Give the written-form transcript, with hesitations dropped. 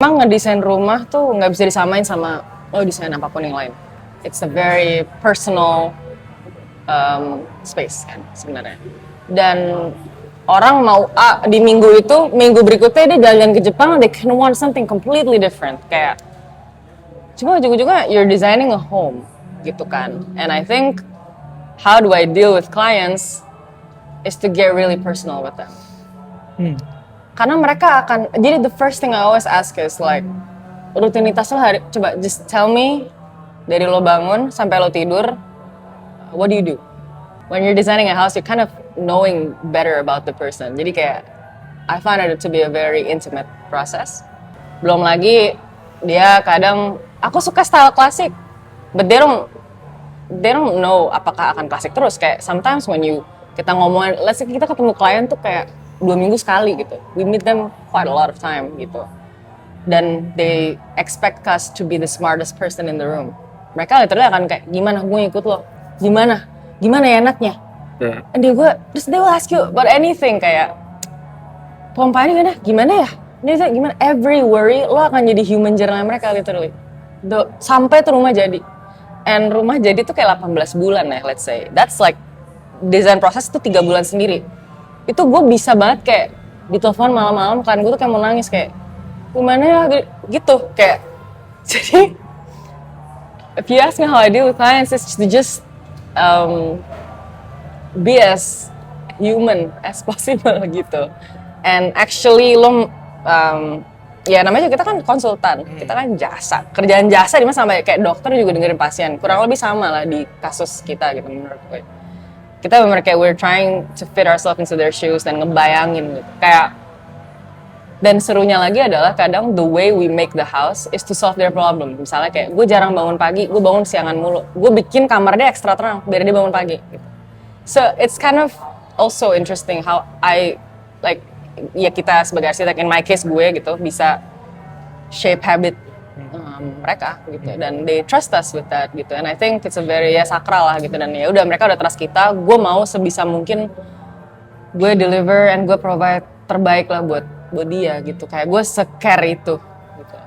Emang ngedesain rumah tuh nggak bisa disamain sama lo desain apapun yang lain. It's a very personal space kan sebenarnya. Dan orang mau A di minggu itu, minggu berikutnya dia jalan ke Jepang, they can want something completely different. Kayak cuma ujung-ujungnya you're designing a home gitu kan. And I think how do I deal with clients is to get really personal with them. Karena mereka akan, jadi the first thing I always ask is like, rutinitas lo hari, coba just tell me dari lo bangun sampai lo tidur, what do you do? When you're designing a house, you're kind of knowing better about the person. Jadi kayak, I find it to be a very intimate process. Belum lagi, dia kadang, aku suka style klasik, but they don't know apakah akan klasik terus. Kayak sometimes when kita ngomongin, let's say kita ketemu klien tuh kayak 2 minggu sekali gitu. We meet them quite a lot of time gitu. Dan they expect us to be the smartest person in the room. Mereka literally akan kayak, gimana gue ikut lo? Gimana ya enaknya? And terus they will ask you about anything kayak, pompa ini gimana ya? Ini gimana? Every worry, lo akan jadi human journal mereka literally. Sampai tuh rumah jadi. And rumah jadi tuh kayak 18 bulan ya, let's say. That's like, design proses tuh 3 bulan sendiri. Itu gue bisa banget kayak ditelepon malam-malam kan gue tuh kayak mau nangis kayak gimana ya gitu kayak jadi if you ask me how I deal with clients it's to just be as human as possible gitu and actually lo ya namanya juga kita kan konsultan kita kan jasa kerjaan jasa dimana sampai kayak dokter juga dengerin pasien kurang lebih sama lah di kasus kita gitu menurut gue. Kita bener kayak we're trying to fit ourselves into their shoes dan ngebayangin gitu. Kayak dan serunya lagi adalah kadang the way we make the house is to solve their problem. Misalnya kayak gue jarang bangun pagi, gue bangun siangan mulu. Gue bikin kamar dia ekstra terang biar dia bangun pagi gitu. So it's kind of also interesting how I like ya kita sebagai arsitek in my case gue gitu bisa shape habit mereka gitu dan they trust us with that gitu and I think it's a very sakral lah gitu dan ya udah mereka udah trust kita gue mau sebisa mungkin gue deliver and gue provide terbaik lah buat dia gitu kayak gue se-care itu gitu.